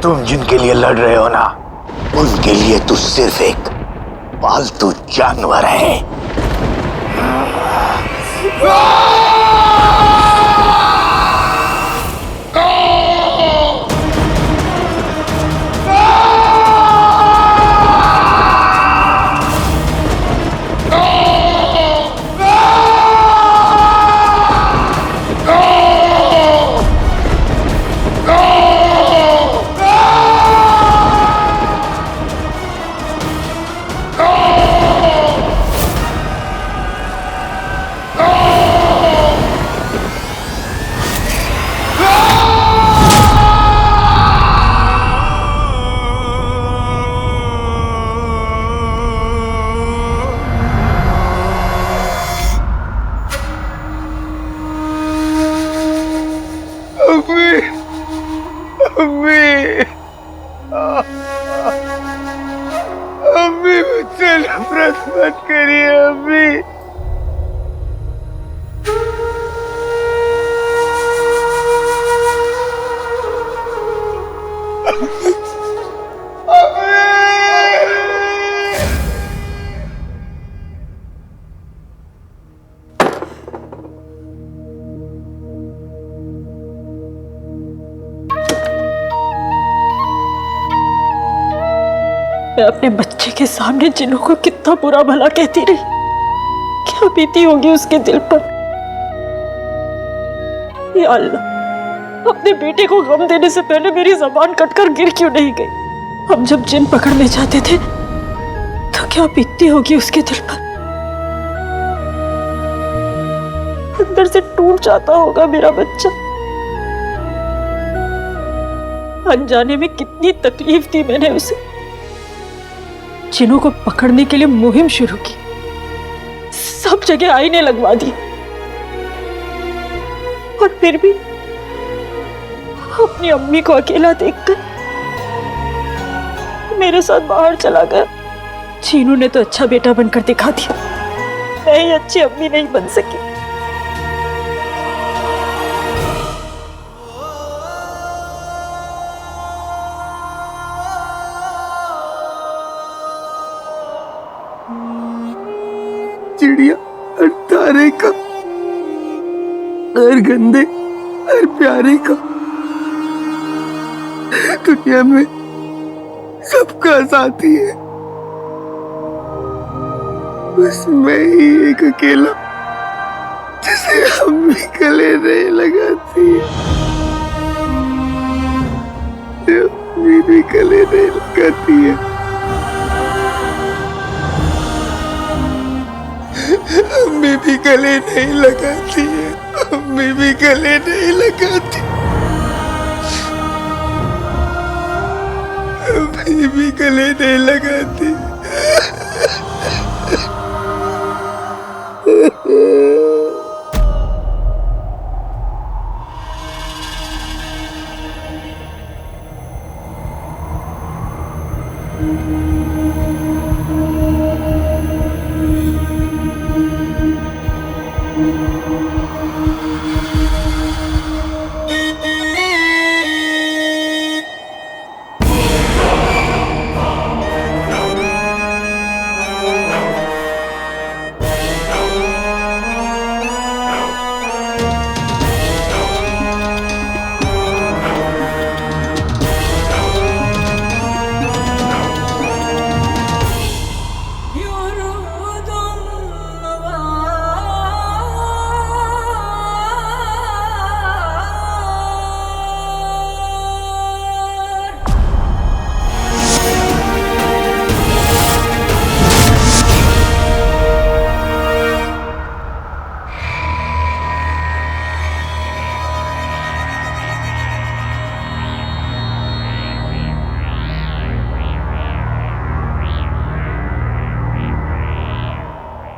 तुम जिनके लिए लड़ रहे हो ना, उनके लिए तू सिर्फ एक पालतू जानवर है। अम्मी मुझसे नफरत मत करिए अम्मी। मैं अपने बच्चे के सामने जिन्हों को कितना बुरा भला कहती रही, क्या बीती होगी उसके दिल पर। या अल्लाह, अपने बेटे को गम देने से पहले मेरी जबान कटकर गिर क्यों नहीं गई। हम जब जिन पकड़ने जाते थे तो क्या बीतती होगी उसके दिल पर। अंदर से टूट जाता होगा मेरा बच्चा। अनजाने में कितनी तकलीफ दी मैंने उसे। जिनों को पकड़ने के लिए मुहिम शुरू की, सब जगह आईने लगवा दी, और फिर भी अपनी अम्मी को अकेला देखकर मेरे साथ बाहर चला गया। चीनू ने तो अच्छा बेटा बनकर दिखा दिया, मैं ही अच्छी अम्मी नहीं बन सकी। चिड़िया हर तारे का, हर गंदे हर प्यारे का, दुनिया में सबका साथी है, बस मैं ही एक अकेला जिसे हम भी गले नहीं लगाती है, भी गले नहीं लगाती है। अम्मी भी गले नहीं लगाती है, अम्मी भी गले नहीं लगाती, अम्मी भी गले नहीं लगाती।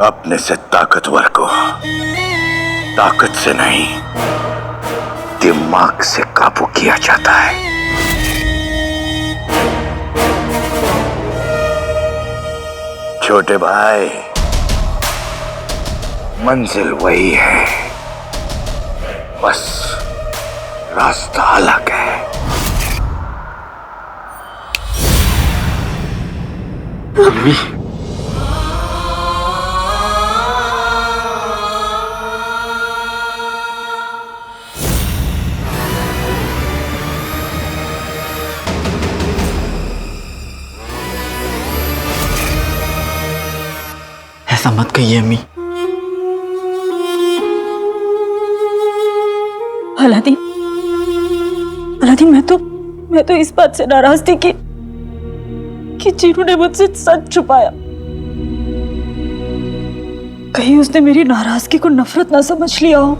अपने से ताकतवर को ताकत से नहीं, दिमाग से काबू किया जाता है। छोटे भाई, मंजिल वही है, बस रास्ता अलग है। बीबी, ऐसा मत कहिए अम्मी। अलादीन, अलादीन, मैं तो इस बात से नाराज थी कि जीनू ने मुझसे सच छुपाया। कहीं उसने मेरी नाराजगी को नफरत ना समझ लिया हो।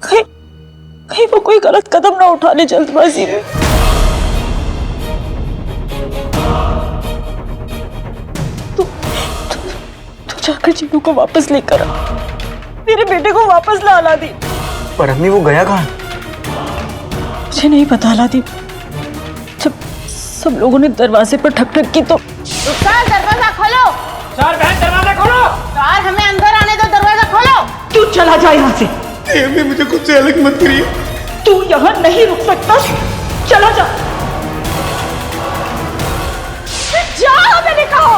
कहीं वो कोई गलत कदम ना उठा ले जल्दबाजी में। तू जाकर जीनू को वापस लेकर आ। मेरे बेटे को वापस ला अलादीन। पर अम्मी वो गया कहाँ? मुझे नहीं पता अलादीन। जब सब लोगों ने दरवाजे पर ठक ठक की तो रुखसार, दरवाजा खोलो। चार बहन दरवाजा खोलो। चार, हमें अंदर आने दो, दरवाजा खोलो। तू चला जा यहाँ से। अम्मी मुझे खुद से अलग मत करिए। तू यहाँ नहीं रुक सकता। चला जा। जाओ, मैंने कहा।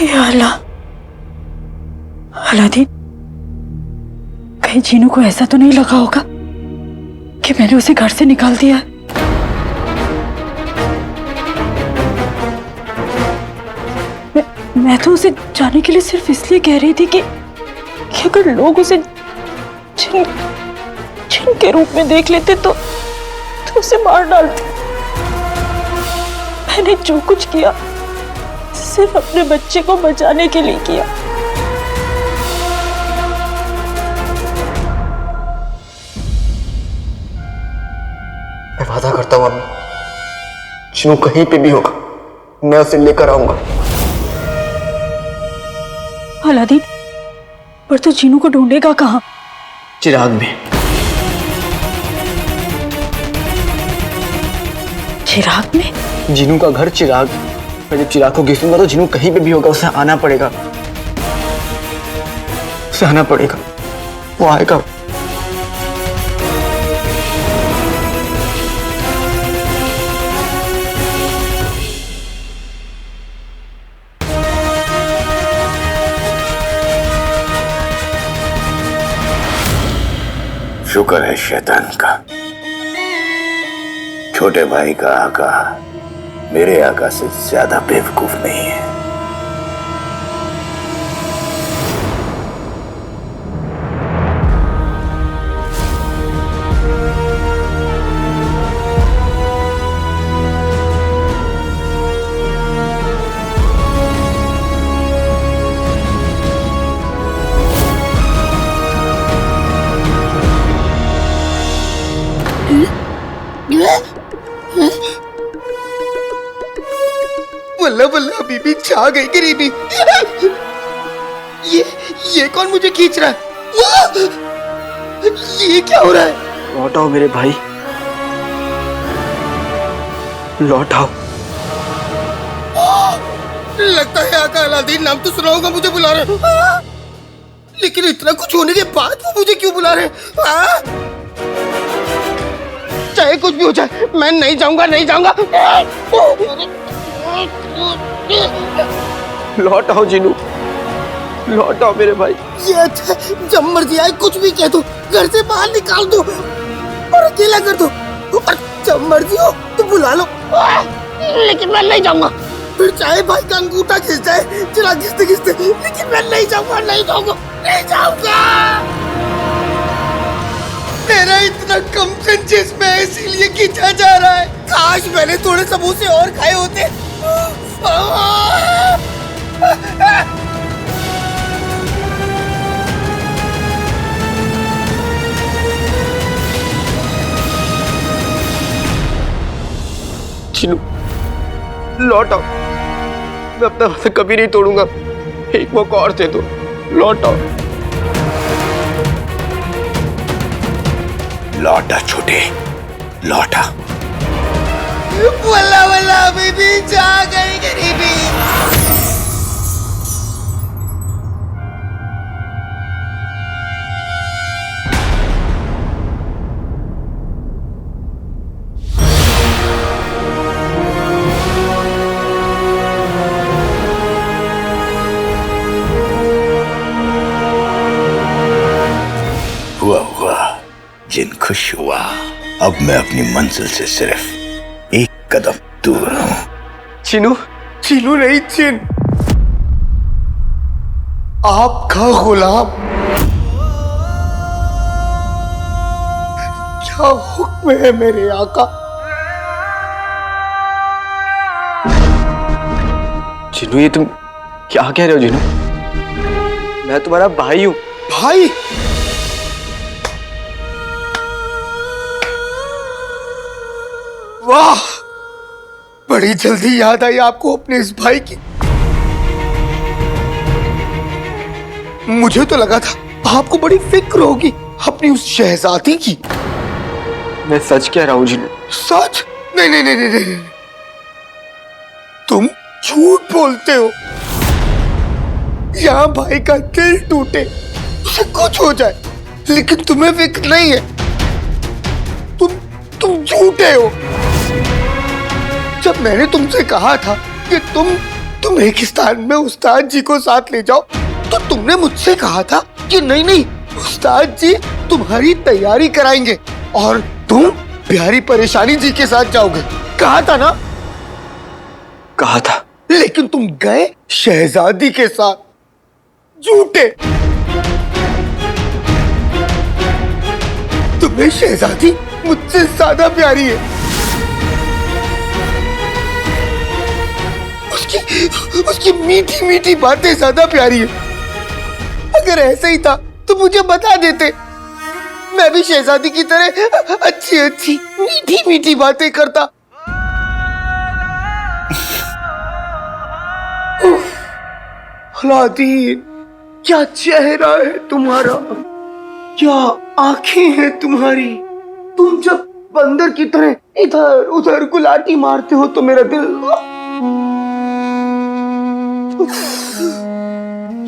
या अल्लाह, अलादीन, कहीं जीनू को ऐसा तो नहीं लगा होगा कि मैंने उसे घर से निकाल दिया है। मैं तो उसे जाने के लिए सिर्फ इसलिए कह रही थी कि अगर लोग उसे जिन के रूप में देख लेते तो उसे मार डालते। मैंने जो कुछ किया सिर्फ अपने बच्चे को बचाने के लिए किया। मैं वादा करता हूँ अम्मी, जीनू कहीं पे भी होगा मैं उसे लेकर आऊंगा। अलादीन, पर तू जीनू को ढूंढेगा कहाँ? चिराग में। चिराग में? जीनू का घर चिराग। मैं जब चिराग को गिफ्ट दूंगा तो जीनू कहीं पे भी होगा, उसे आना पड़ेगा। उसे आना पड़ेगा, वो आएगा। शुक्र है शैतान का, छोटे भाई का आका मेरे आका से ज्यादा बेवकूफ नहीं है। बल्ला बल्ला बीबी छा गई गरीबी। ये कौन मुझे खींच रहा है? ये क्या हो रहा है? लौट आओ मेरे भाई, लौट आओ। लगता है आका अलादीन नाम तो सुना होगा, मुझे बुला रहे। लेकिन इतना कुछ होने के बाद वो मुझे क्यों बुला रहे? चाहे कुछ भी हो जाए, मैं नहीं जाऊंगा, नहीं जाऊंगा। लौट आओ जीनू, लौट आओ मेरे भाई। ये अच्छा, जब मर्जी आए कुछ भी कह दो, घर से बाहर निकाल दो और अकेला कर दो। और जब मर्जी हो तो बुला लो, लेकिन मैं नहीं जाऊंगा। फिर चाहे भाई का अंगूठा खिंच जाए, चिराग घिसते घिसते, लेकिन मैं नहीं जाऊंगा, नहीं जाऊंगा, नहीं जाऊंगा। मेरा इतना कम कंचेस में इसीलिए खींचा जा रहा है। काश मैंने थोड़े समोसे और खाए होते। चिनू, लौट आओ। मैं अपना वादा कभी नहीं तोड़ूंगा। एक मौका और दे दो, लौट आओ। लौटा छोटे, लौटा। वल्ला वल्ला बीबी जा गई गरीबी। खुश हुआ। अब मैं अपनी मंजिल से सिर्फ एक कदम दूर हूं। चिनू, चिनू नहीं चिन, आपका गुलाम। क्या हुक्म है मेरे आका? जिनू, ये तुम क्या कह रहे हो जिनू? मैं तुम्हारा भाई हूं। भाई? वाह, बड़ी जल्दी याद आई आपको अपने इस भाई की। मुझे तो लगा था आपको बड़ी फिक्र होगी अपनी उस शहजादी की। मैं सच कह रहा हूं जिनू। सच? नहीं नहीं नहीं नहीं नहीं, तुम झूठ बोलते हो। यहाँ भाई का दिल टूटे, उसे कुछ हो जाए, लेकिन तुम्हें फिक्र नहीं है। तुम झूठे हो। जब मैंने तुमसे कहा था कि तुम रेगिस्तान में उस्ताद जी को साथ ले जाओ, तो तुमने मुझसे कहा था कि नहीं नहीं, उस्ताद जी तुम्हारी तैयारी कराएंगे और तुम प्यारी परेशानी जी के साथ जाओगे। कहा था ना? कहा था। लेकिन तुम गए शहजादी के साथ। झूठे। तुम्हें शहजादी मुझसे ज्यादा प्यारी है। उसकी मीठी मीठी बातें ज्यादा प्यारी है। अगर ऐसे ही था तो मुझे बता देते, मैं भी शहजादी की तरह अच्छी अच्छी मीठी मीठी बातें करता। अलादीन, क्या चेहरा है तुम्हारा, क्या आंखें हैं तुम्हारी। तुम जब बंदर की तरह इधर उधर गुलाटी मारते हो तो मेरा दिल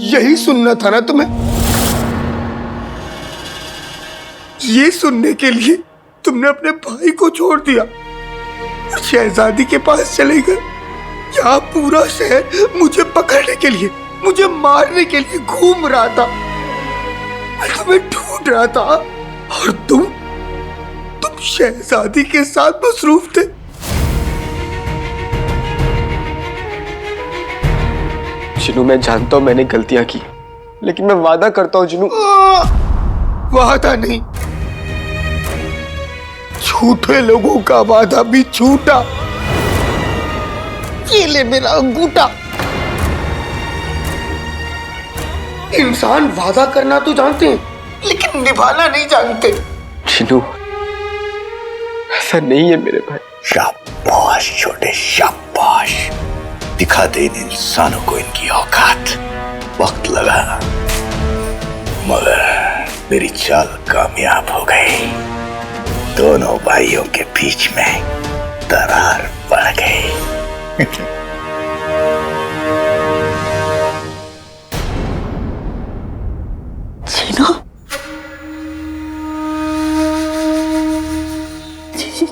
यही सुनना था ना तुम्हें। ये सुनने के लिए तुमने अपने भाई को छोड़ दिया और शहजादी के पास चले गए। यहाँ पूरा शहर मुझे पकड़ने के लिए, मुझे मारने के लिए घूम रहा था। मैं तुम्हें ढूंढ रहा था और तुम शहजादी के साथ मसरूफ थे। जिनू, मैं जानता हूं मैंने गलतियां की, लेकिन मैं वादा करता हूं जिनू। वादा नहीं, झूठे लोगों का वादा भी झूठा। ये ले मेरा अंगूठा। इंसान वादा करना तो जानते हैं, लेकिन निभाना नहीं जानते। जिनू, ऐसा नहीं है मेरे भाई। शाबाश छोटे, शाबाश। दिखा दे इन इंसानों को इनकी औकात। वक्त लगा, मगर मेरी चाल कामयाब हो गई। दोनों भाइयों के बीच में दरार पड़ गई।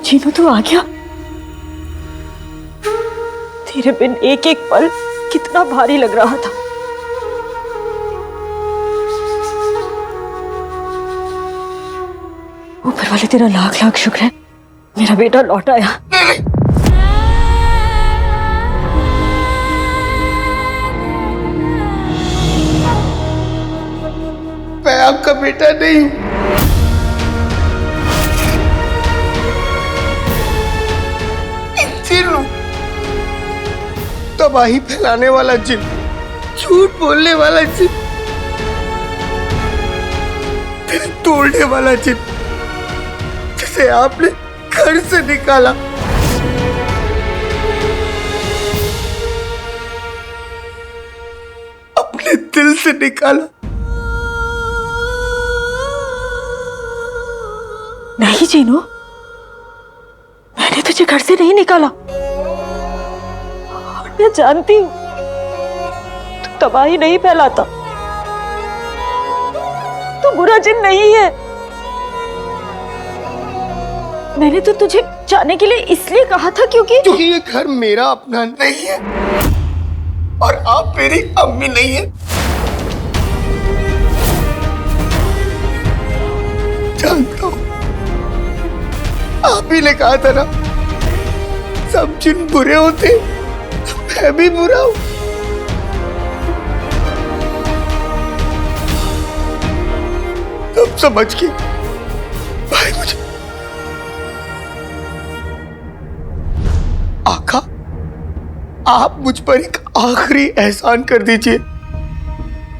जीनू तो आ गया। तेरे बिन एक एक पल कितना भारी लग रहा था। ऊपर वाले तेरा लाख लाख शुक्र है, मेरा बेटा लौट आया। मैं आपका बेटा नहीं हूं। तबाही फैलाने वाला जिन, झूठ बोलने वाला जिन, दिल तोड़ने वाला जिन, जिसे आपने घर से निकाला। अपने दिल से निकाला। नहीं जीनू, मैंने तुझे घर से नहीं निकाला। मैं जानती हूं तू तबाही नहीं फैलाता, तू बुरा जिन नहीं है। मैंने तो तुझे जाने के लिए इसलिए कहा था क्योंकि ये घर मेरा अपना नहीं है और आप मेरी अम्मी नहीं है। जानता हूं आप ही ने कहा था ना, सब जिन बुरे होते मैं भी बुरा हूं। तब समझ के भाई मुझे आका, आप मुझ पर एक आखिरी एहसान कर दीजिए,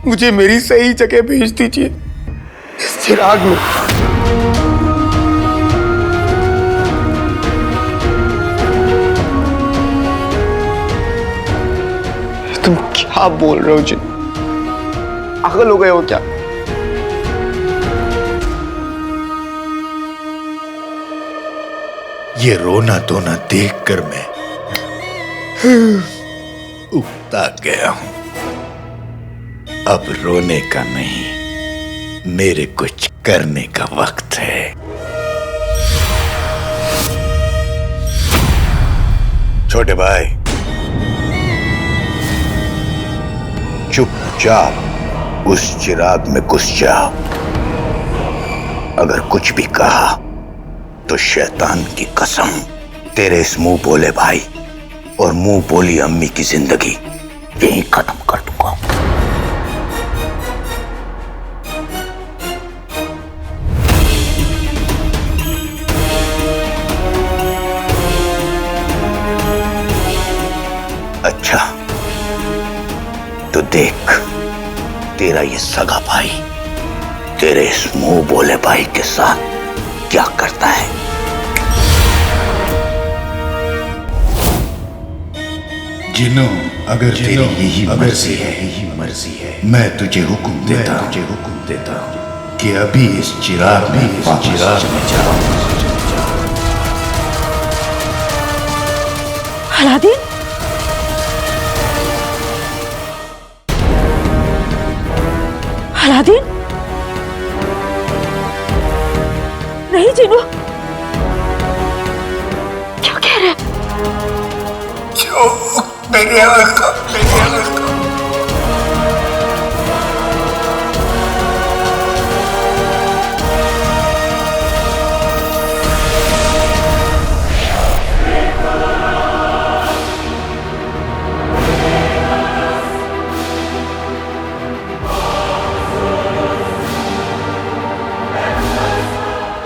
मुझे मेरी सही जगह भेज दीजिए इस चिराग में। तुम क्या बोल रहे हो जिन? पागल हो गए हो क्या? ये रोना धोना देखकर मैं उकता गया हूं। अब रोने का नहीं, मेरे कुछ करने का वक्त है। छोटे भाई, चुपचाप उस चिराग में घुस जाओ। अगर कुछ भी कहा तो शैतान की कसम, तेरे इस मुंह बोले भाई और मुंह बोली अम्मी की जिंदगी यहीं खत्म कर दूंगा। अच्छा तो देख, तेरा ये सगा भाई तेरे इस मुंह बोले भाई के साथ क्या करता है। जिन्नो, अगर तेरी यही मर्जी है, मैं तुझे हुक्म देता हूं कि अभी इस चिराग में जाओ। अलादीन, अलादीन, नहीं जीनू, क्या कह रहे?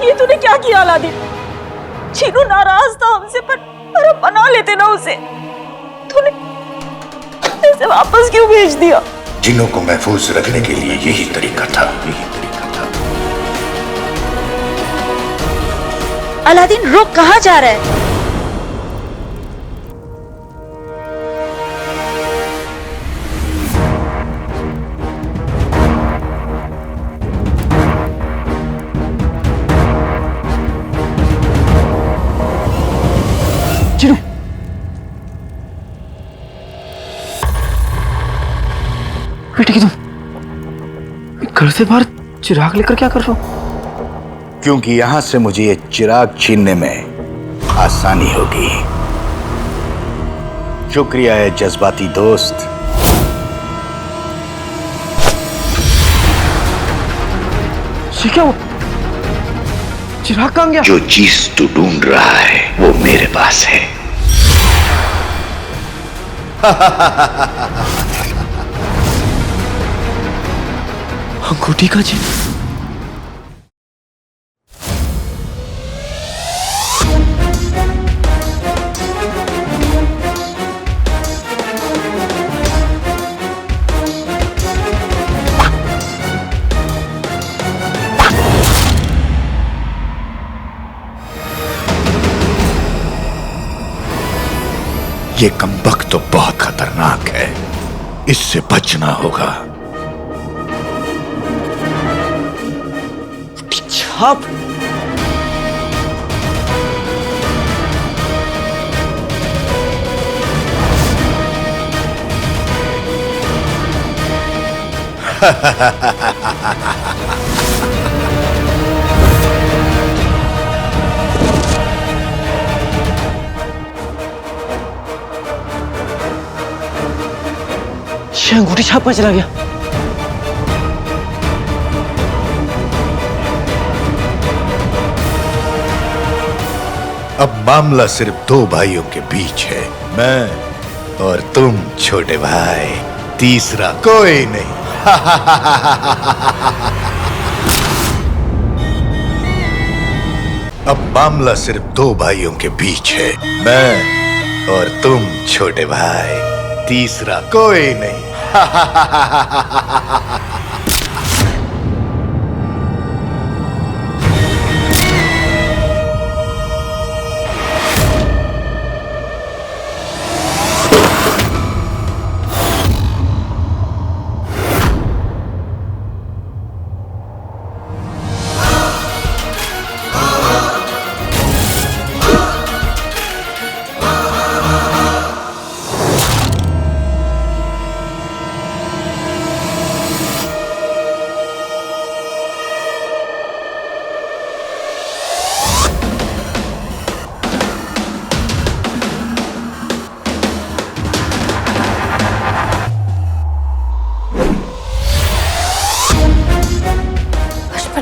ये तूने क्या किया अलादीन? चीनू नाराज था हमसे, पर अब बना लेते ना उसे। तूने इसे वापस क्यों भेज दिया? जिन्नों को महफूज रखने के लिए यही तरीका था। अलादीन रुक, कहाँ जा रहा है? जिन्नू, बेटे की तुम घर से बाहर चिराग लेकर क्या कर रहे हो? क्योंकि यहां से मुझे ये चिराग छीनने में आसानी होगी। शुक्रिया है जज्बाती दोस्त। ये क्या हुआ? चिराग कहाँ गया? जो चीज तू ढूंढ रहा है वो मेरे पास है। अंगूठी का चिन्ह। ये कमबख्त तो बहुत खतरनाक है, इससे बचना होगा। छाप। ये अंगूठी छाप में चला गया। अब मामला सिर्फ दो भाइयों के बीच है, मैं और तुम छोटे भाई, तीसरा कोई नहीं। अब मामला सिर्फ दो भाइयों के बीच है, मैं और तुम छोटे भाई, तीसरा कोई नहीं।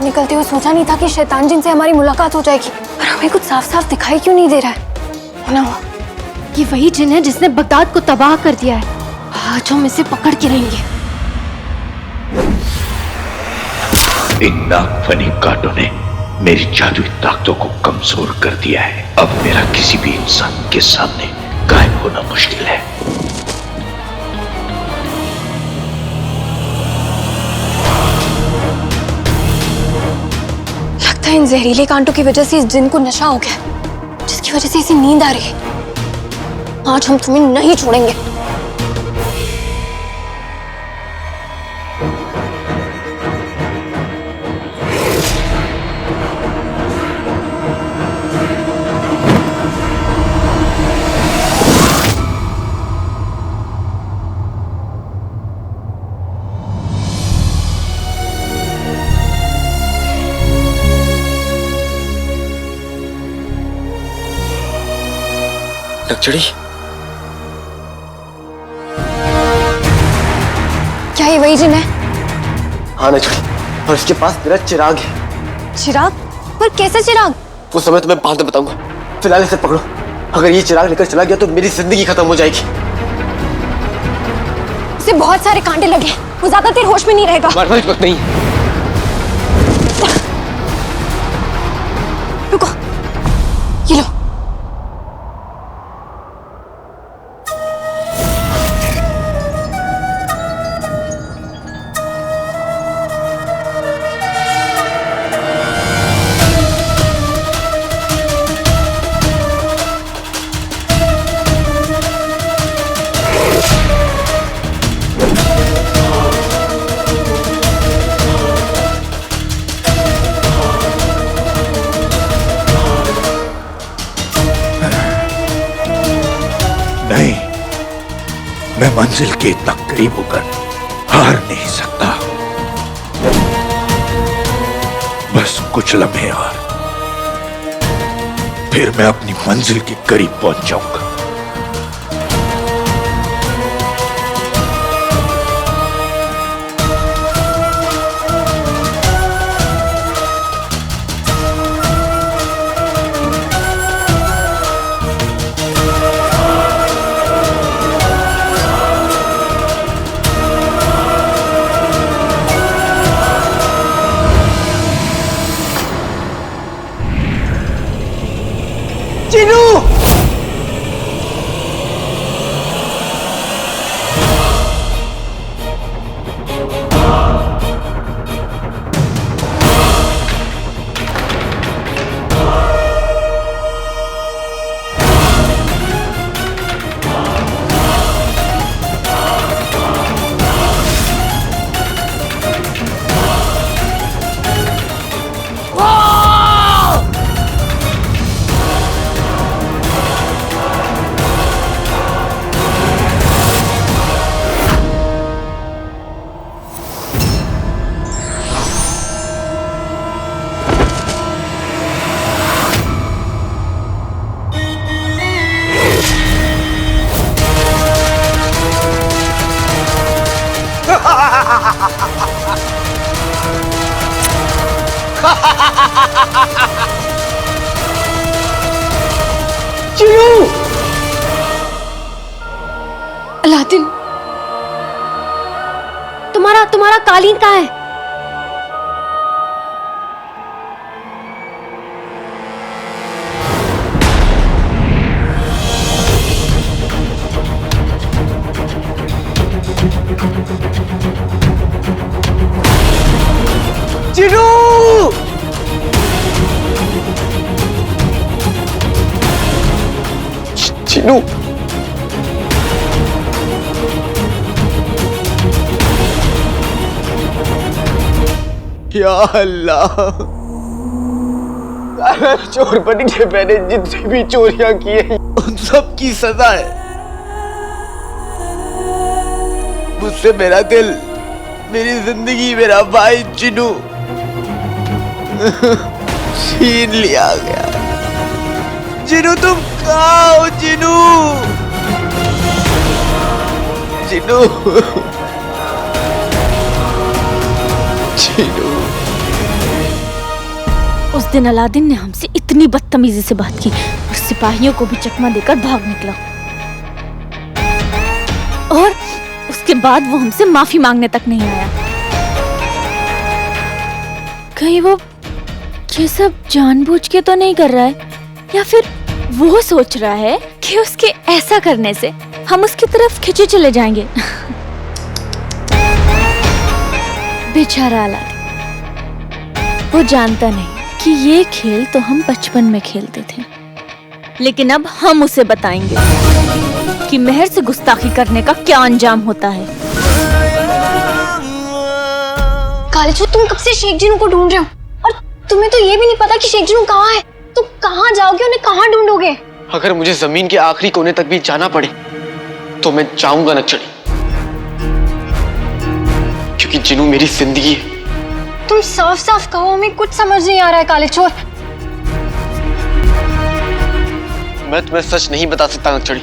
निकलते हुए सोचा नहीं था कि शैतान जिन से हमारी मुलाकात हो जाएगी, पर हमें कुछ साफ साफ दिखाई क्यों नहीं दे रहा है ना? ये वही जिन है जिसने बगदाद को तबाह कर दिया है। आज हम इसे पकड़ के रहेंगे। इन नागफनी कांटों ने मेरी जादुई ताकतों को कमजोर कर दिया है। अब मेरा किसी भी इंसान के सामने गायब होना मुश्किल है। इन जहरीले कांटों की वजह से इस जिन को नशा हो गया, जिसकी वजह से इसे नींद आ रही है। आज हम तुम्हें नहीं छोड़ेंगे। नक्चड़ी, क्या ये वही जिन है? हाँ नक्चड़ी, और इसके पास मेरा चिराग है। चिराग? पर कैसे चिराग? वो समय तुम्हें बाद में बताऊंगा। फिलहाल इसे पकड़ो। अगर ये चिराग लेकर चला गया तो मेरी जिंदगी खत्म हो जाएगी। उसे बहुत सारे कांटे लगे, वो ज्यादा देर होश में नहीं रहेगा। हमारे पास वक्त नहीं। रुको, ये लो। नहीं, मैं मंजिल के इतना करीब होकर हार नहीं सकता। बस कुछ लम्हे और फिर मैं अपनी मंजिल के करीब पहुंच जाऊंगा। चिनू! अलादीन, तुम्हारा कालीन कहाँ है? चिनू! चिनू! या अल्लाह, चोर बन के मैंने जितनी भी चोरियां की है उन सब की सजा है। मुझसे मेरा दिल, मेरी जिंदगी, मेरा भाई चिनू छीन लिया गया। चिनू तुम कहाँ हो? चिनू! चिनू! चिनू! उस दिन अलादीन ने हमसे इतनी बदतमीजी से बात की और सिपाहियों को भी चकमा देकर भाग निकला। और उसके बाद वो हमसे माफी मांगने तक नहीं आया। कहीं वो ये सब जानबूझ के तो नहीं कर रहा है, या फिर वो सोच रहा है कि उसके ऐसा करने से हम उसकी तरफ खिंचे चले जाएंगे। बेचारा अलादीन, वो जानता नहीं कि ये खेल तो हम बचपन में खेलते थे, लेकिन अब हम उसे बताएंगे कि मेहर से गुस्ताखी करने का क्या अंजाम होता है। कालीचूर, तुम कब से शेख जिनू को ढूंढ रहे हो और तुम्हें तो ये भी नहीं पता कि शेख जिनू कहाँ है। तुम कहाँ जाओगे, उन्हें कहाँ ढूंढोगे? अगर मुझे जमीन के आखिरी कोने तक भी जाना पड़े तो मैं जाऊंगा नक्चड़ी, क्योंकि जिनू मेरी जिंदगी है। तुम साफ साफ कहो, हमें कुछ समझ नहीं आ रहा है कालीचूर। मैं तुम्हें सच नहीं बता सकता नक्चड़ी,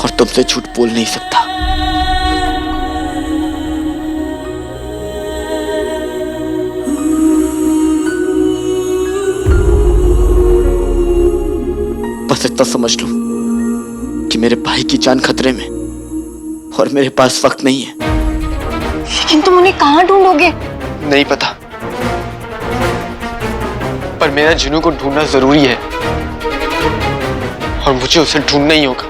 और तुमसे झूठ बोल नहीं सकता। बस इतना समझ लो कि मेरे भाई की जान खतरे में और मेरे पास वक्त नहीं है। लेकिन तुम उन्हें कहाँ ढूंढोगे? नहीं पता, पर मेरा जिनू को ढूंढना जरूरी है और मुझे उसे ढूंढना ही होगा।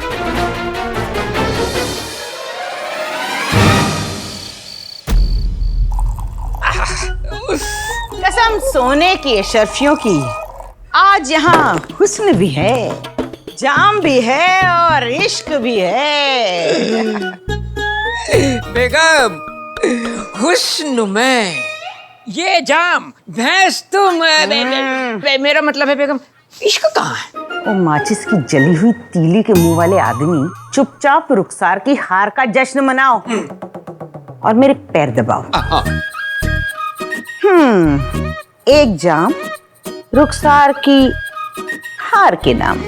कसम सोने की अशरफियों की, आज यहाँ हुस्न भी है, जाम भी है और इश्क भी है। बेगम, हुस्न में ये जाम, भैंस तुम, मेरा मतलब है बेगम, इश्क कहाँ है? वो माचिस की जली हुई तीली के मुंह वाले आदमी, चुपचाप रुखसार की हार का जश्न मनाओ और मेरे पैर दबाओ। एक जाम रुखसार की हार के नाम।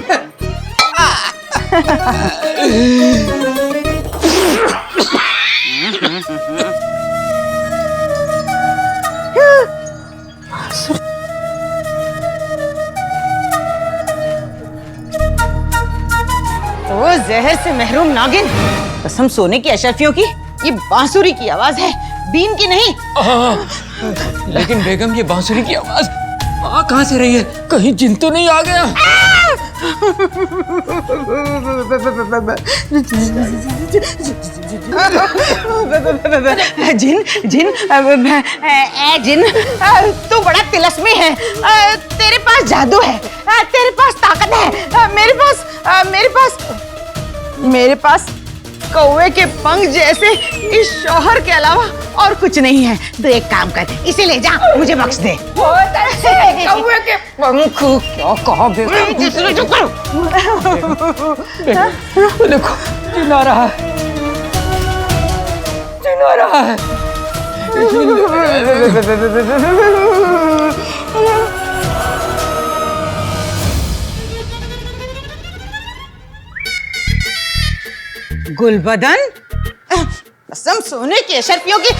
ओ जहर से महरूम नागिन, कसम सोने की अशरफियों की, ये बांसुरी की आवाज है, बीन की नहीं। लेकिन बेगम, ये बांसुरी की आवाज आ कहाँ से रही है? कहीं जिन तो नहीं आ गया? जिन जिन जिन, तू बड़ा तिलस्मी है। तेरे पास जादू है, तेरे पास ताकत है। मेरे पास कौवे के पंख जैसे इस शौहर के अलावा और कुछ नहीं है। तो एक काम कर, इसे ले जा, मुझे बख्श दे। कौवे के पंख क्या कहा बेगम? चुप करो। देखो, जिन आ रहा है, जिन आ रहा है। गुलबदन, कसम सोने की अशरफियों की,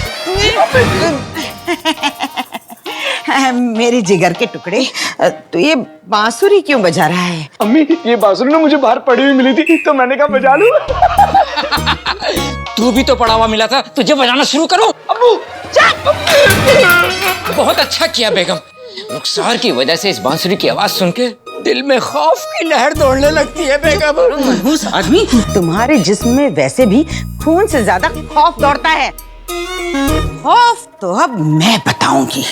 मेरे जिगर के टुकड़े, तो ये बांसुरी क्यों बजा रहा है? अम्मी, ये बांसुरी ना मुझे बाहर पड़ी हुई मिली थी, तो मैंने कहा बजा लूं। तू भी तो पड़ा हुआ मिला था, तुझे बजाना शुरू करो। अब्बू बहुत अच्छा किया बेगम। रुखसार की वजह से इस बांसुरी की आवाज सुन के दिल में खौफ की लहर दौड़ने लगती है बेगम। मनहूस आदमी, तुम्हारे जिस्म में वैसे भी खून से ज्यादा खौफ दौड़ता है। खौफ तो अब मैं बताऊंगी।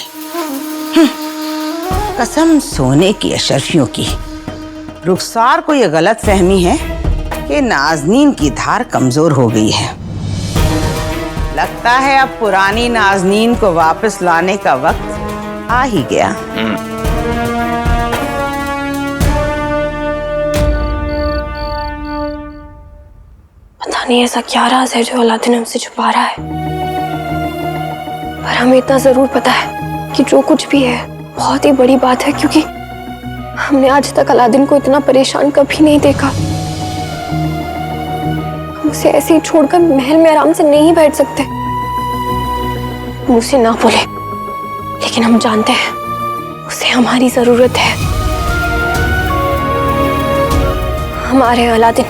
कसम सोने की अशरफियों की, रुखसार को यह गलत फहमी है कि नाजनीन की धार कमजोर हो गई है। लगता है अब पुरानी नाजनीन को वापस लाने का वक्त आ ही गया। पता नहीं ऐसा क्या राज है जो अलादीन हमसे छुपा रहा है, पर हमें इतना जरूर पता है कि जो कुछ भी है बहुत ही बड़ी बात है, क्योंकि हमने आज तक अलादीन को इतना परेशान कभी नहीं देखा। हम उसे ऐसे ही छोड़कर महल में आराम से नहीं बैठ सकते। हम उसे ना बोले, लेकिन हम जानते हैं उसे हमारी जरूरत है। हमारे अलादीन,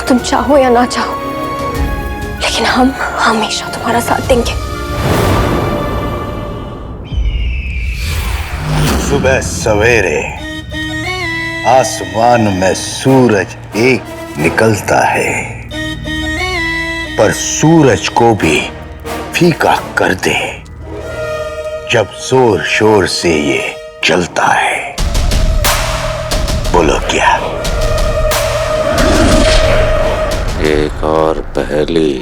तुम चाहो या ना चाहो, लेकिन हम हमेशा तुम्हारा साथ देंगे। सुबह सवेरे आसमान में सूरज एक निकलता है, पर सूरज को भी फीका कर दे जब जोर शोर से ये चलता है। बोलो क्या? एक और पहेली,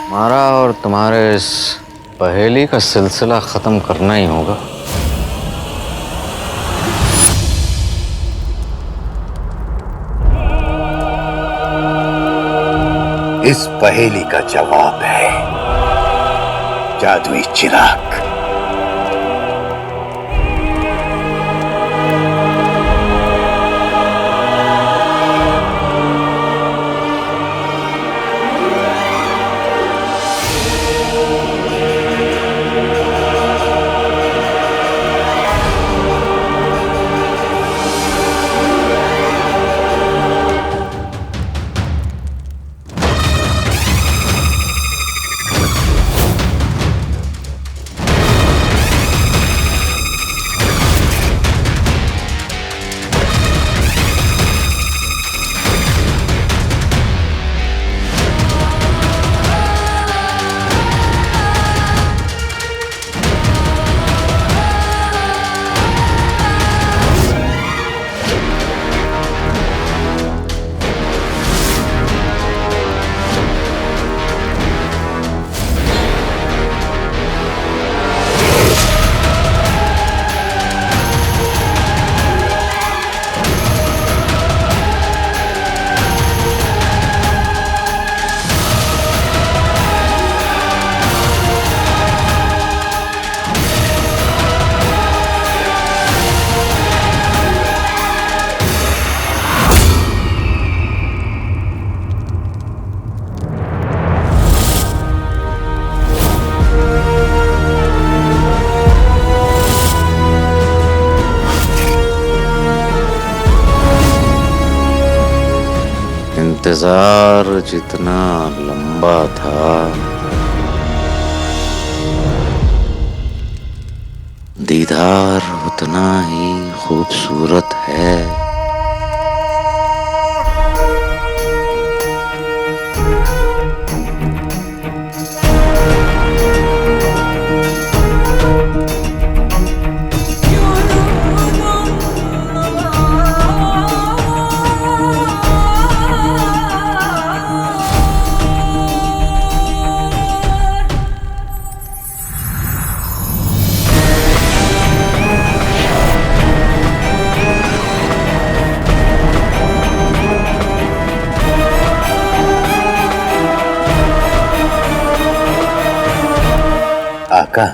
हमारा और तुम्हारे इस पहेली का सिलसिला खत्म करना ही होगा। इस पहेली का जवाब है जादुई चिराग। इंतजार जितना लंबा था, दीदार उतना ही खूबसूरत है। आका,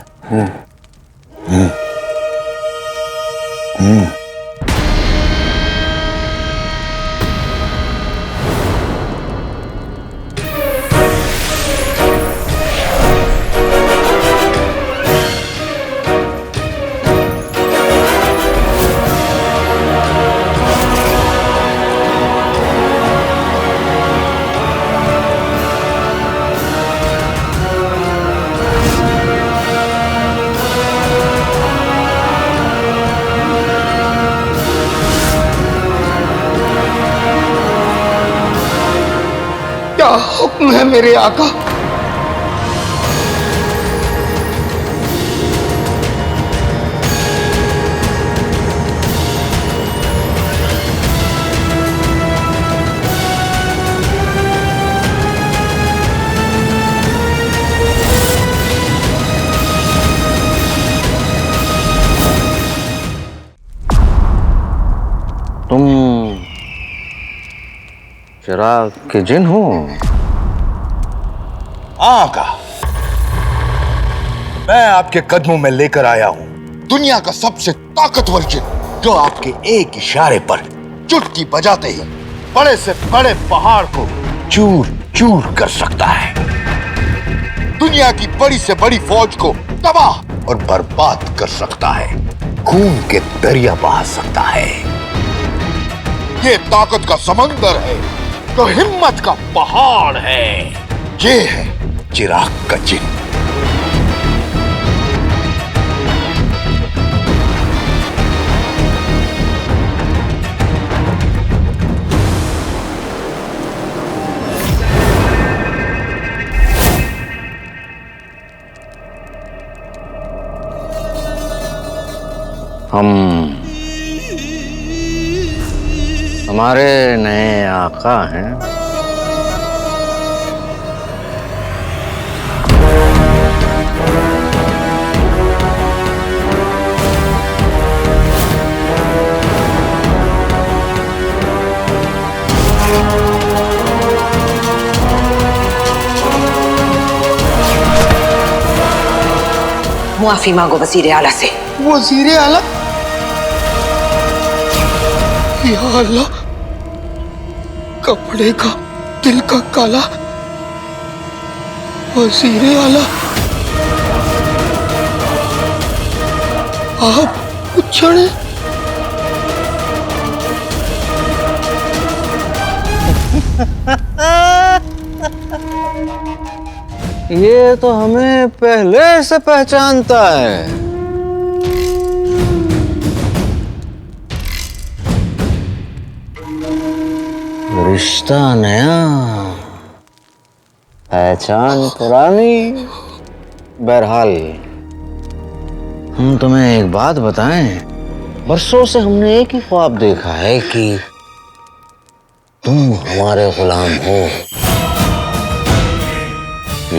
मैं मेरे आका। तुम चिराग के जिन हो? आका, मैं आपके कदमों में लेकर आया हूं दुनिया का सबसे ताकतवर जिन, जो आपके एक इशारे पर चुटकी बजाते ही बड़े से बड़े पहाड़ को चूर चूर कर सकता है, दुनिया की बड़ी से बड़ी फौज को तबाह और बर्बाद कर सकता है, खून के दरिया बहा सकता है। ये ताकत का समंदर है तो हिम्मत का पहाड़ है। ये है चिराग का जिन। हमारे नए आका हैं। मुआफी मांगो वजीर आला से। वजीर आला? या अल्लाह, कपड़े का दिल का काला वजीर आला, आप उछड़े। ये तो हमें पहले से पहचानता है। रिश्ता नया, पहचान पुरानी। बहरहाल हम तुम्हें एक बात बताएं, बरसों से हमने एक ही ख्वाब देखा है कि तुम हमारे गुलाम हो,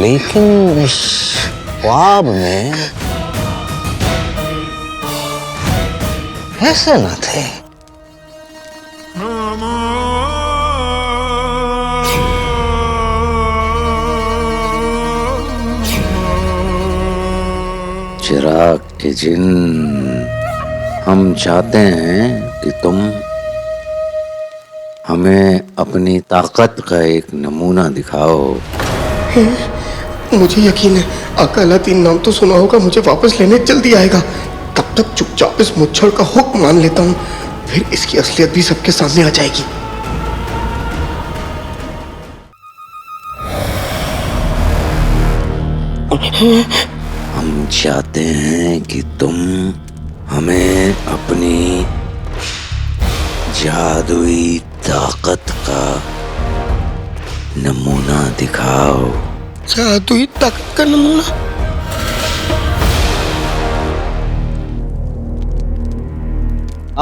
लेकिन इस ख्वाब में ऐसे न थे। चिराग के जिन, हम चाहते हैं कि तुम हमें अपनी ताकत का एक नमूना दिखाओ। मुझे यकीन है आका अलादीन नाम तो सुना होगा, मुझे वापस लेने जल्दी आएगा। तब तक चुपचाप इस मुच्छड़ का हुक्म मान लेता हूँ, फिर इसकी असलियत भी सबके सामने आ जाएगी। हम चाहते हैं कि तुम हमें अपनी जादुई ताकत का नमूना दिखाओ। जादुई ताकत का नमूना?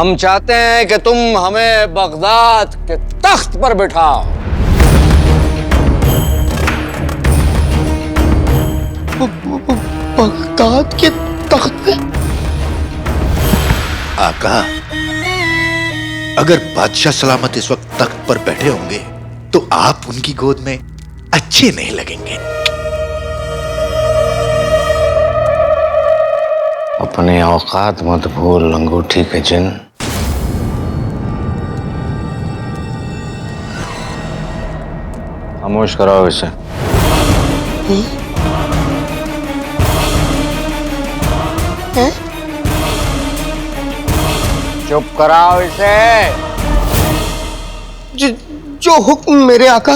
हम चाहते हैं कि तुम हमें बगदाद के तख्त पर बिठाओ। बगदाद के तख्त पे? आका, अगर बादशाह सलामत इस वक्त तख्त पर बैठे होंगे तो आप उनकी गोद में अच्छे नहीं लगेंगे। अपने औकात मत भूल अंगूठी के जिन। खामोश कराओ इसे। चुप कराओ इसे। जो हुक्म मेरे आका।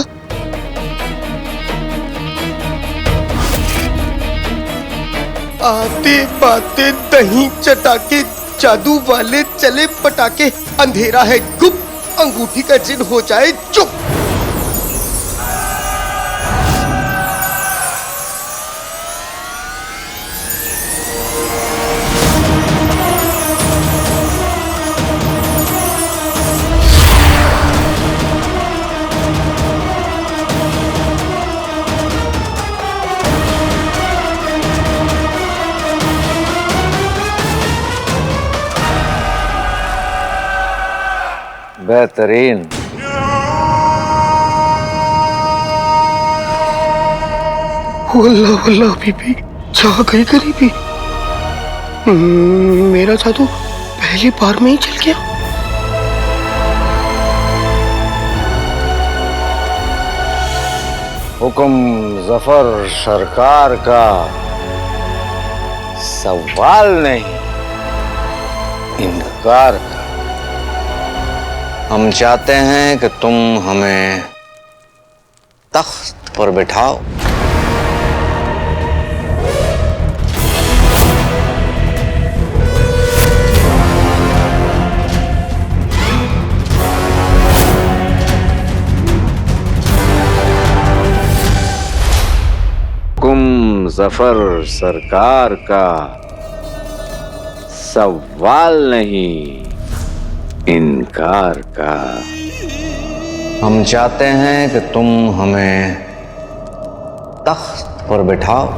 आते बाते दही चटाके, जादू वाले चले पटाके, अंधेरा है गुप, अंगूठी का जिन हो जाए चुप। बेहतरीन। वल्लाह वल्लाह बीबी, जा गई गरीबी। मेरा जादू पहली बार में ही चल गया। हुक्म जफर सरकार का, सवाल नहीं इनकार का। हम चाहते हैं कि तुम हमें तख्त पर बिठाओ। हुक्म जफर सरकार का, सवाल नहीं इनकार का। हम चाहते हैं कि तुम हमें तख्त पर बिठाओ।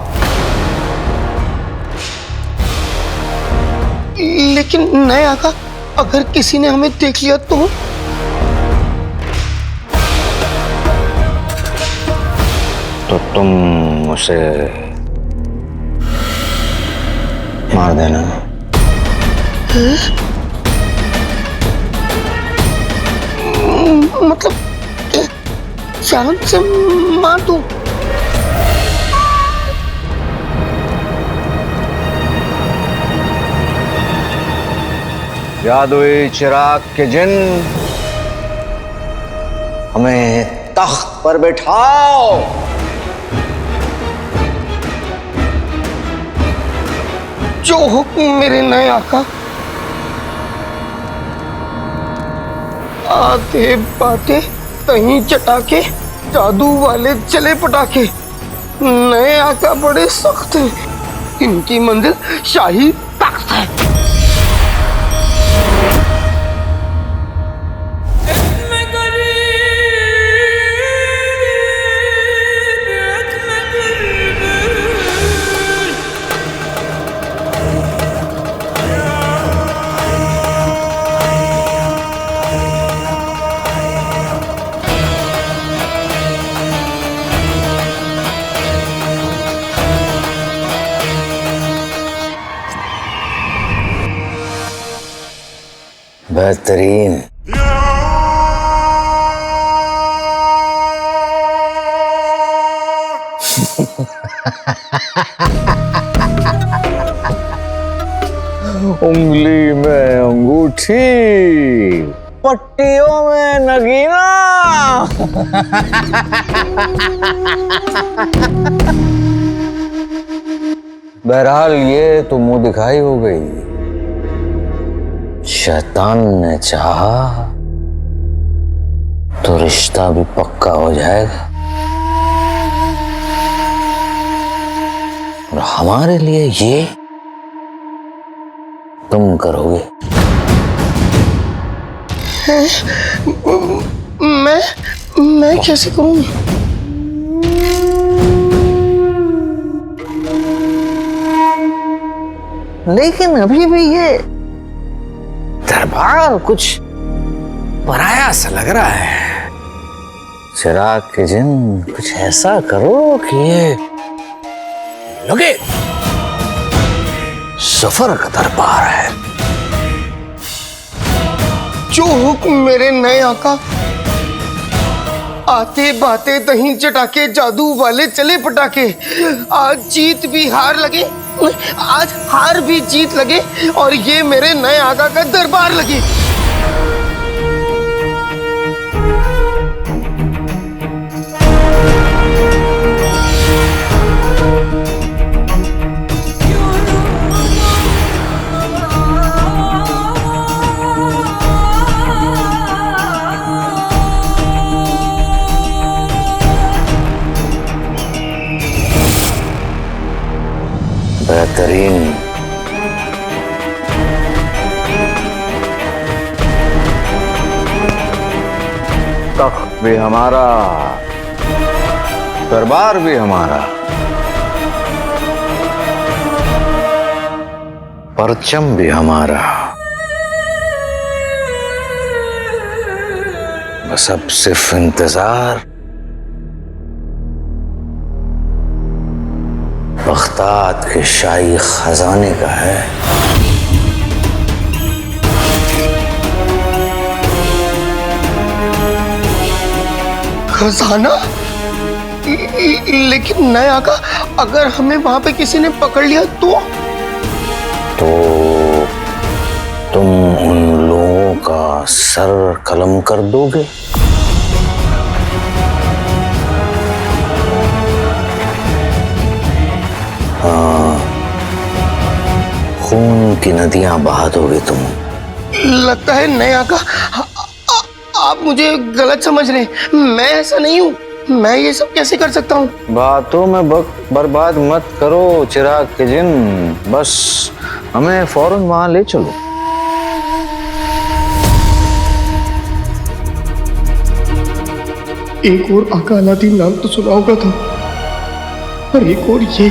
लेकिन नए आका, अगर किसी ने हमें देख लिया तो? तो तुम उसे मार देना। मतलब जान से मार दूं? जादुई चिराग के जिन, हमें तख्त पर बैठाओ। जो हुक्म मेरे नए आका। आते बातें तहीं चटाके, जादू वाले चले पटाके। नए आका बड़े सख्त हैं, इनकी मंजिल शाही तख्त है। बेहतरीन। उंगली में अंगूठी, पट्टियों में नगीना। बहरहाल ये तो मुंह दिखाई हो गई। शैतान ने चाहा तो रिश्ता भी पक्का हो जाएगा, और हमारे लिए ये तुम करोगे। मैं कैसे करूंगी? लेकिन अभी भी ये दरबार कुछ पराया सा लग रहा है। चिराग के जिन, कुछ ऐसा करो कि ये लगे सफर का दरबार है। जो हुक्म मेरे नए आका। आते बातें दही चटाके, जादू वाले चले पटाके। आज जीत भी हार लगे, आज हार भी जीत लगे, और ये मेरे नए आका का दरबार लगे। बेहतरीन। तख्त भी हमारा, दरबार भी हमारा, परचम भी हमारा। बस अब सिर्फ इंतजार बख्तात के शाही खजाने का है। खजाना? लेकिन नए आका, अगर हमें वहां पे किसी ने पकड़ लिया तो तुम उन लोगों का सर कलम कर दोगे। हाँ, खून की नदियां बहा दोगे तुम। लगता है नए आका आप मुझे गलत समझ रहे हैं। मैं ऐसा नहीं हूँ। मैं ये सब कैसे कर सकता हूँ? बातों में वक्त बर्बाद मत करो चिराग के जिन, बस हमें फौरन वहां ले चलो। एक और आका अलादीन नाम तो सुना होगा था, और एक और ये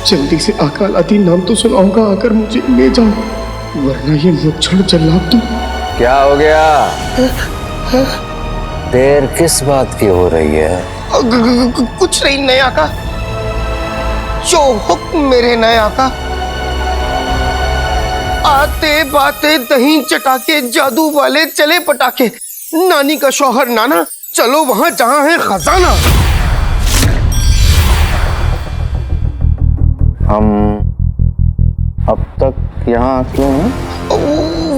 जल्दी से आका अलादीन नाम तो सुना होगा, आकर मुझे ले जाओ, वरना ये मुच्छड़ जल्लाद तो। क्या हो गया? देर किस बात की हो रही है? कुछ नहीं नए आका, जो हुक्म मेरे नए आका। आते बाते दही चटाके जादू वाले चले पटाके, नानी का शौहर नाना, चलो वहां जहां है खजाना। हम अब तक यहाँ क्यों हैं?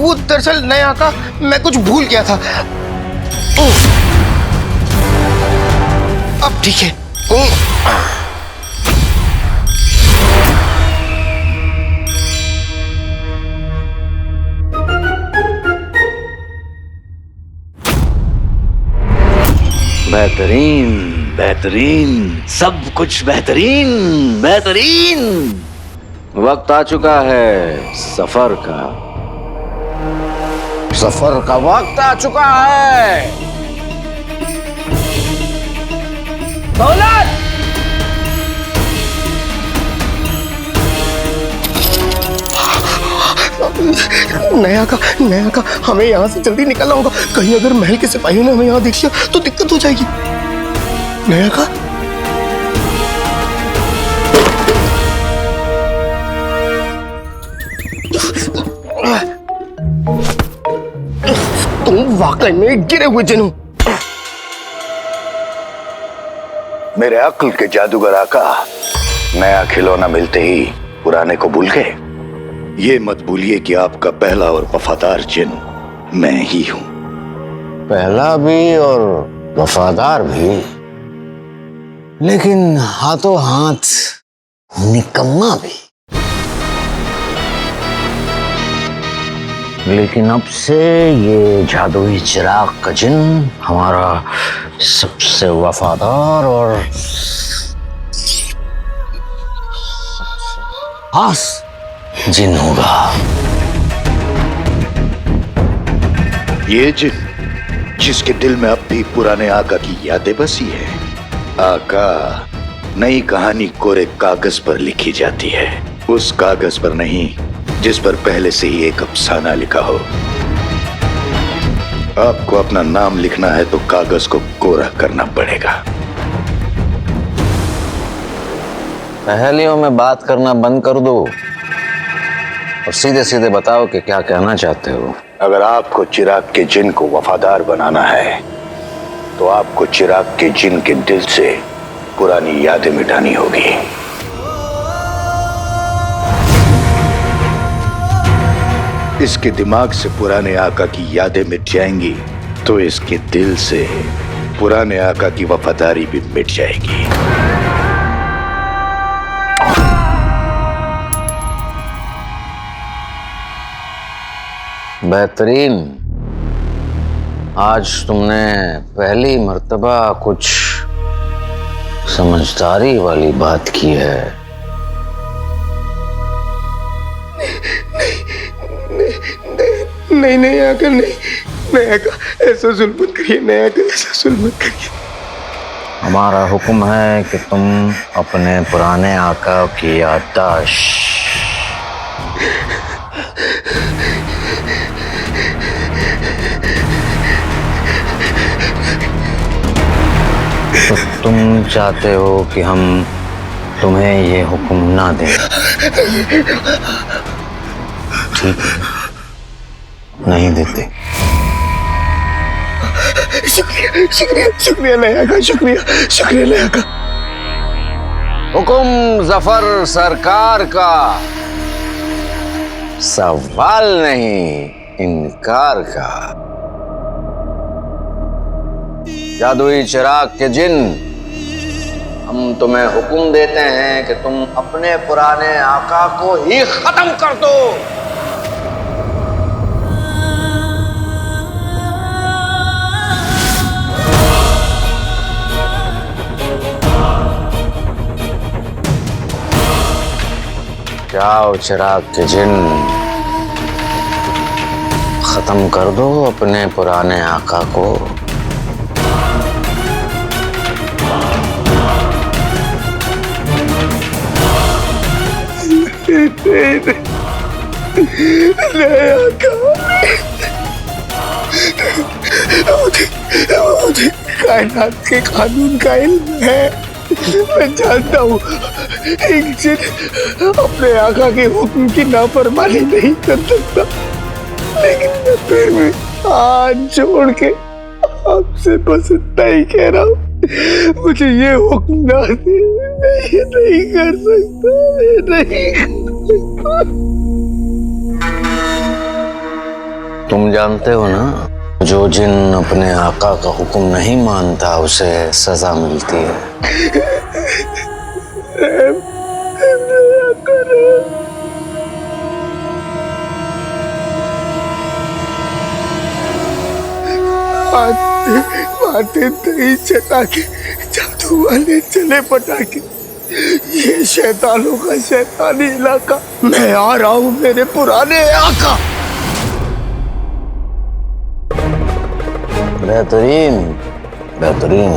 वो दरअसल नए आका मैं कुछ भूल गया था। अब ठीक है। बेहतरीन बेहतरीन, सब कुछ बेहतरीन बेहतरीन। वक्त आ चुका है सफर का, सफर का वक्त आ चुका है। दौलत! नया का हमें यहाँ से जल्दी निकलना होगा। कहीं अगर महल के सिपाहियों ने हमें यहाँ देख लिया तो दिक्कत हो जाएगी। नया का तुम वाकई में गिरे हुए जिन हो। मेरे अक्ल के जादूगर आका, नया खिलौना मिलते ही पुराने को भूल गए। ये मत भूलिए कि आपका पहला और वफादार जिन मैं ही हूं। पहला भी और वफादार भी, लेकिन हाथों हाथ निकम्मा भी। लेकिन अब से ये जादुई चिराग का जिन हमारा सबसे वफादार और खास जिन होगा। ये जिन जिसके दिल में अब भी पुराने आका की यादें बसी है। आका, नई कहानी कोरे कागज पर लिखी जाती है, उस कागज पर नहीं जिस पर पहले से ही एक अफसाना लिखा हो। आपको अपना नाम लिखना है तो कागज को कोरा करना पड़ेगा। पहेलियों में बात करना बंद कर दो और सीधे सीधे बताओ कि क्या कहना चाहते हो। अगर आपको चिराग के जिन को वफादार बनाना है तो आपको चिराग के जिन के दिल से पुरानी यादें मिटानी होगी। इसके दिमाग से पुराने आका की यादें मिट जाएंगी तो इसके दिल से पुराने आका की वफादारी भी मिट जाएगी। बेहतरीन, आज तुमने पहली मर्तबा कुछ समझदारी वाली बात की है। नहीं आका, नहीं आका, ऐसा जुल्म मत करिए। नहीं आका, ऐसा जुल्म मत करिए। हमारा हुक्म है कि तुम अपने पुराने आका की याददाश्त तुम चाहते हो कि हम तुम्हें ये हुक्म ना दें, ठीक है, नहीं देते। शुक्रिया शुक्रिया शुक्रिया लया का, शुक्रिया शुक्रिया लया का। हुक्म जफर सरकार का, सवाल नहीं इनकार का। जादुई चिराग के जिन, हम तुम्हें हुक्म देते हैं कि तुम अपने पुराने आका को ही खत्म कर दो। जाओ चिराग के जिन, खत्म कर दो अपने पुराने आका को। मुझे कायनात के कानून का इल्म है। मैं जानता हूँ एक जिन अपने आका के हुक्म की नाफरमानी नहीं कर सकता, लेकिन मैं फिर भी हाथ जोड़ के आपसे बस इतना ही कह रहा हूँ, मुझे ये हुक्म ना दे, मैं ये नहीं कर सकता, मैं नहीं कर सकता। तुम जानते हो ना, जो जिन अपने आका का हुक्म नहीं मानता उसे सजा मिलती है। बातें दही चटा के जादू वाले चले पटाके, ये शैतानों का शैतानी इलाका। मैं आ रहा हूँ मेरे पुराने आका। बेहतरीन बेहतरीन।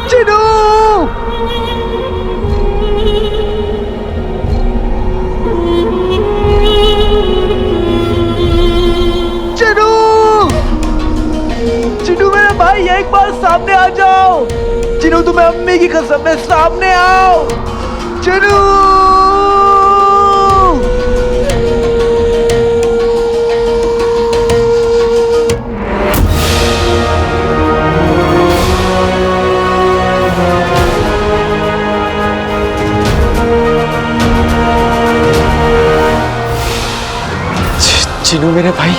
चिनू! चिनू! चिनू मेरे भाई, एक बार सामने आ जाओ। चिनू तुम्हें अम्मी की कसम है, सामने आओ। चिनू! चिनू मेरे भाई,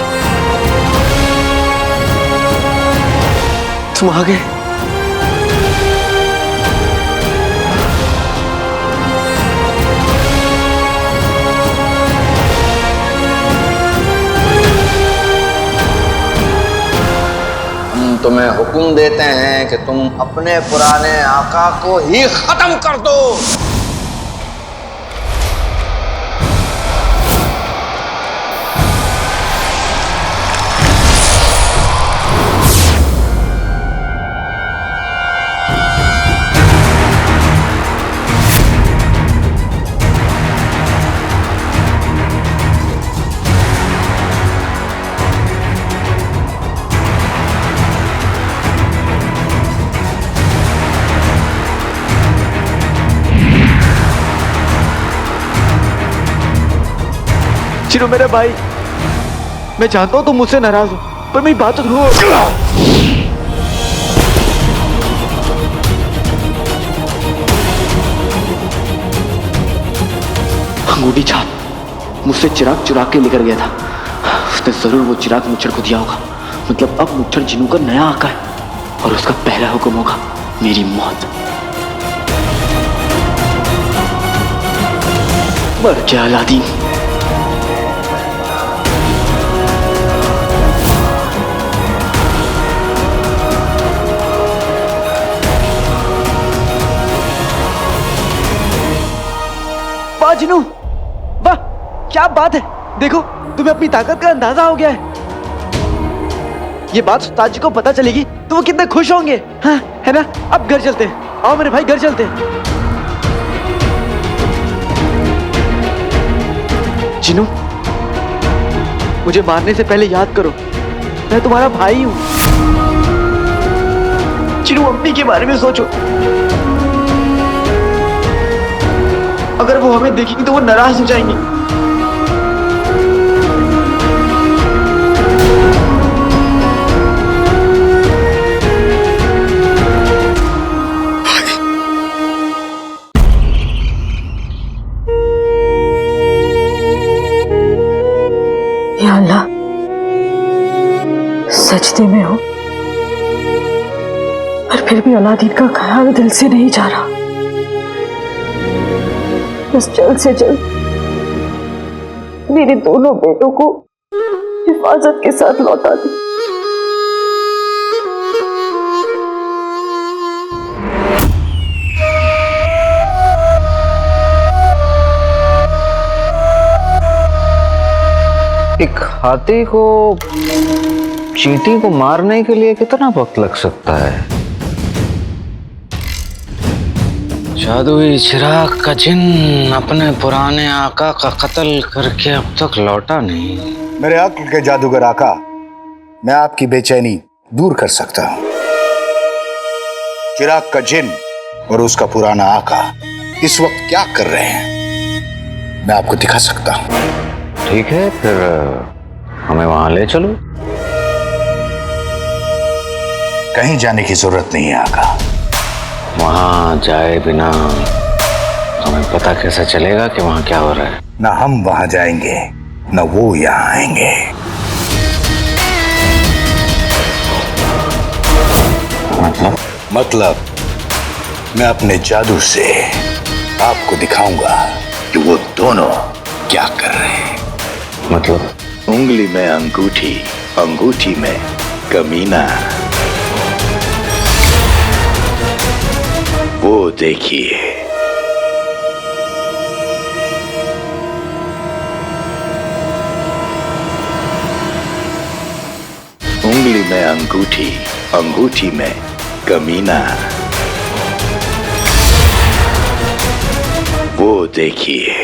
तुम आ गए। हम तुम्हें हुक्म देते हैं कि तुम अपने पुराने आका को ही खत्म कर दो। चिनू मेरे भाई, मैं जानता हूँ तुम मुझसे नाराज हो, पर मेरी बात तो सुनो। अंगूठी छाप मुझसे चिराग चुरा के लेकर गया था। उसने जरूर वो चिराग मुच्छर को दिया होगा। मतलब अब मुच्छर जिनू का नया आका है और उसका पहला हुक्म होगा मेरी मौत। मर गया अलादीन। वाह जिनू, वाह क्या बात है। देखो तुम्हें अपनी ताकत का अंदाजा हो गया है। ये बात उस्ताद जी को पता चलेगी तो वो कितने खुश होंगे, हाँ है ना। अब घर चलते हैं, आओ मेरे भाई घर चलते हैं। जिनू मुझे मारने से पहले याद करो, मैं तुम्हारा भाई हूं। चिरू, अम्मी के बारे में सोचो। अगर वो हमें देखेंगी तो वो नाराज हो जाएंगी। या अल्लाह, सजदे में हो पर फिर भी अलादीन का ख्याल दिल से नहीं जा रहा। बस जल्द से जल्द मेरे दोनों बेटों को हिफाजत के साथ लौटा दे। एक हाथी को चींटी को मारने के लिए कितना वक्त लग सकता है? जादुई चिराग का जिन अपने पुराने आका का कत्ल करके अब तक लौटा नहीं। मेरे अक्ल के जादूगर आका, मैं आपकी बेचैनी दूर कर सकता हूं। चिराग का जिन और उसका पुराना आका इस वक्त क्या कर रहे हैं, मैं आपको दिखा सकता हूं। ठीक है, फिर हमें वहां ले चलो। कहीं जाने की जरूरत नहीं है आका। वहां जाए बिना हमें पता कैसे चलेगा कि वहां क्या हो रहा है? ना हम वहां जाएंगे, ना वो यहां आएंगे। मतलब मैं अपने जादू से आपको दिखाऊंगा कि वो दोनों क्या कर रहे हैं। मतलब? उंगली में अंगूठी, अंगूठी में कमीना। वो देखिए। उंगली में अंगूठी, अंगूठी में कमीना। वो देखिए।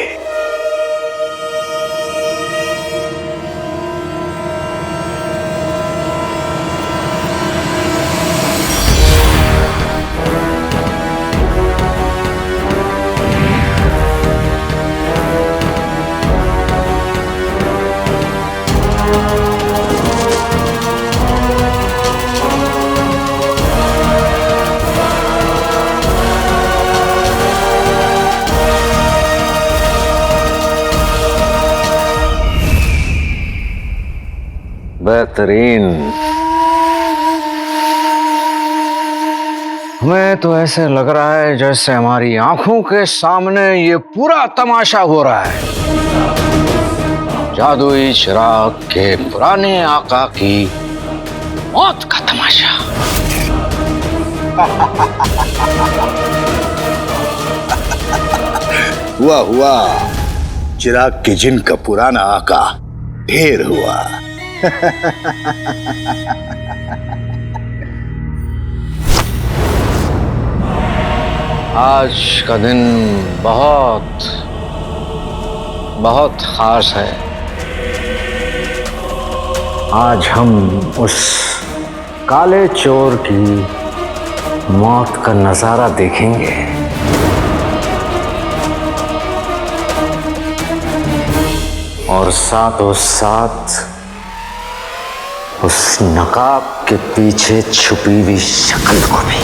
बेहतरीन। हमें तो ऐसे लग रहा है जैसे हमारी आंखों के सामने ये पूरा तमाशा हो रहा है। जादुई चिराग के पुराने आका की मौत का तमाशा। हुआ चिराग के जिन का पुराना आका ढेर हुआ। आज का दिन बहुत बहुत खास है। आज हम उस काले चोर की मौत का नजारा देखेंगे। और साथों साथ उस नकाब के पीछे छुपी हुई शक्ल को भी।